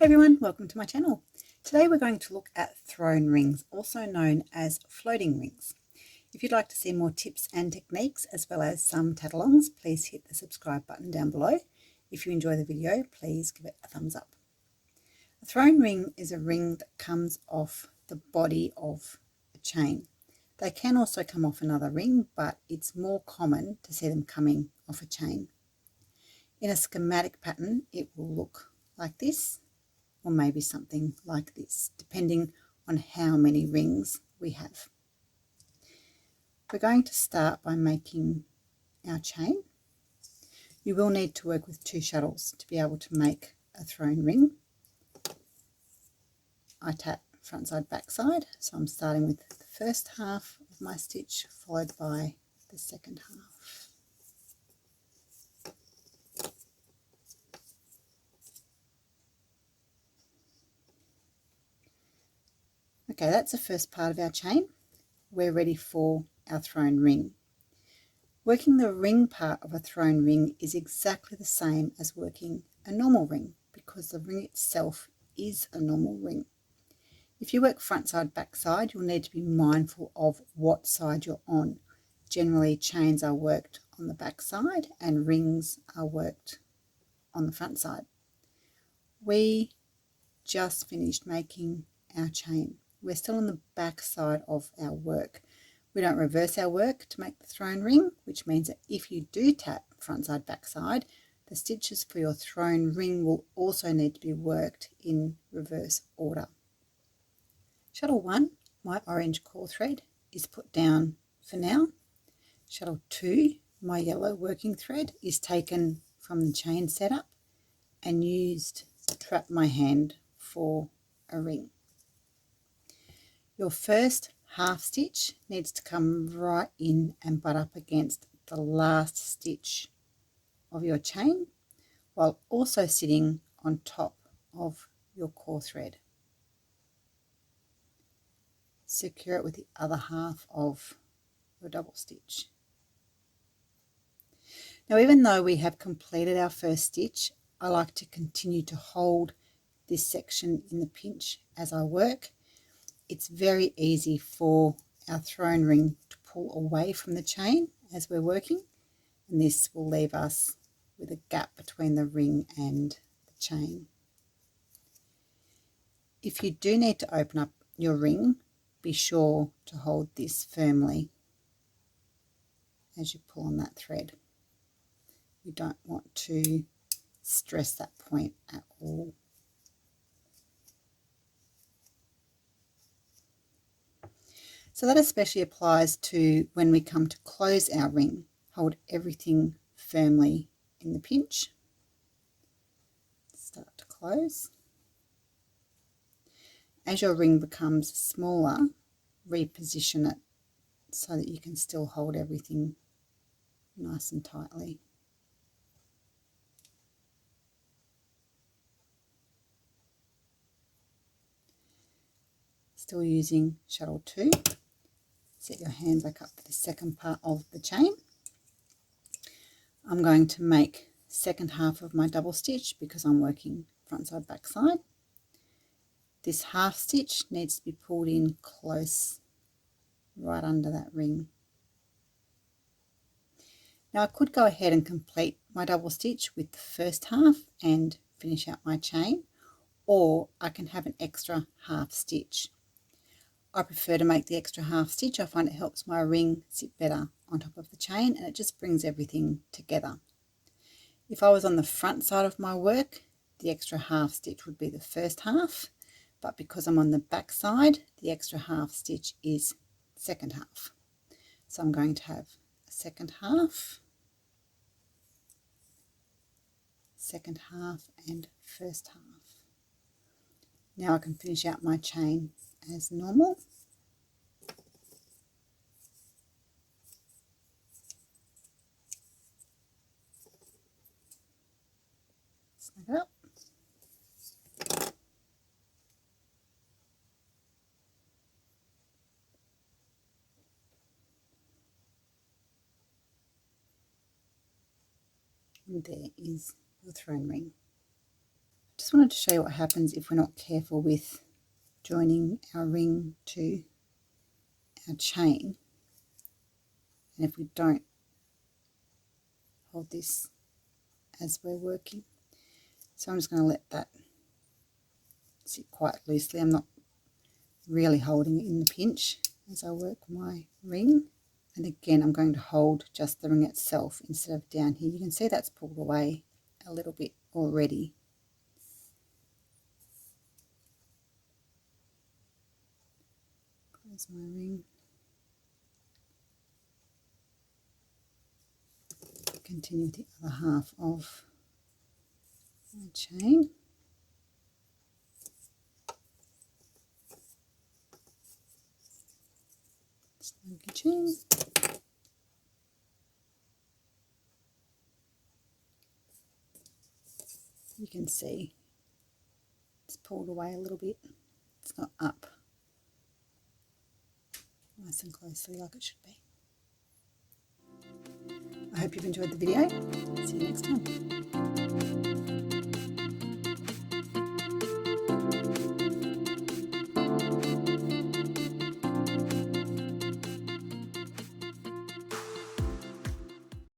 Hey everyone, welcome to my channel. Today we're going to look at thrown rings, also known as floating rings. If you'd like to see more tips and techniques as well as some tag-alongs, please hit the subscribe button down below. If you enjoy the video, please give it a thumbs up. A thrown ring is a ring that comes off the body of a chain. They can also come off another ring, but it's more common to see them coming off a chain. In a schematic pattern, it will look like this, or maybe something like this, depending on how many rings we have. We're going to start by making our chain. You will need to work with 2 shuttles to be able to make a thrown ring. I tat front side, back side, so I'm starting with the first half of my stitch followed by the second half. Okay, that's the first part of our chain. We're ready for our thrown ring. Working the ring part of a thrown ring is exactly the same as working a normal ring, because the ring itself is a normal ring. If you work front side, back side, you'll need to be mindful of what side you're on. Generally, chains are worked on the back side and rings are worked on the front side. We just finished making our chain. We're still on the back side of our work. We don't reverse our work to make the thrown ring, which means that if you do tat front side, back side, the stitches for your thrown ring will also need to be worked in reverse order. Shuttle 1, my orange core thread, is put down for now. Shuttle 2, my yellow working thread, is taken from the chain setup and used to trap my hand for a ring. Your first half stitch needs to come right in and butt up against the last stitch of your chain, while also sitting on top of your core thread. Secure it with the other half of your double stitch. Now, even though we have completed our first stitch, I like to continue to hold this section in the pinch as I work. It's very easy for our thrown ring to pull away from the chain as we're working, and this will leave us with a gap between the ring and the chain. If you do need to open up your ring, be sure to hold this firmly as you pull on that thread. You don't want to stress that point at all. So that especially applies to when we come to close our ring. Hold everything firmly in the pinch. Start to close. As your ring becomes smaller, reposition it so that you can still hold everything nice and tightly. Still using shuttle 2. Set your hand back up for the second part of the chain. I'm going to make second half of my double stitch because I'm working front side, back side. This half stitch needs to be pulled in close, right under that ring. Now I could go ahead and complete my double stitch with the first half and finish out my chain, or I can have an extra half stitch. I prefer to make the extra half stitch. I find it helps my ring sit better on top of the chain, and it just brings everything together. If I was on the front side of my work, the extra half stitch would be the first half, but because I'm on the back side, the extra half stitch is second half. So I'm going to have a second half, and first half. Now I can finish out my chain as normal. Snug it up. And there is your thrown ring. Just wanted to show you what happens if we're not careful with joining our ring to our chain, and if we don't hold this as we're working. So I'm just going to let that sit quite loosely. I'm not really holding it in the pinch as I work my ring. And again, I'm going to hold just the ring itself instead of down here. You can see that's pulled away a little bit already. Close my ring. Continue with the other half of my chain. Snug your chain. You can see it's pulled away a little bit. It's not up nice and closely like it should be. I hope you've enjoyed the video. See you next time.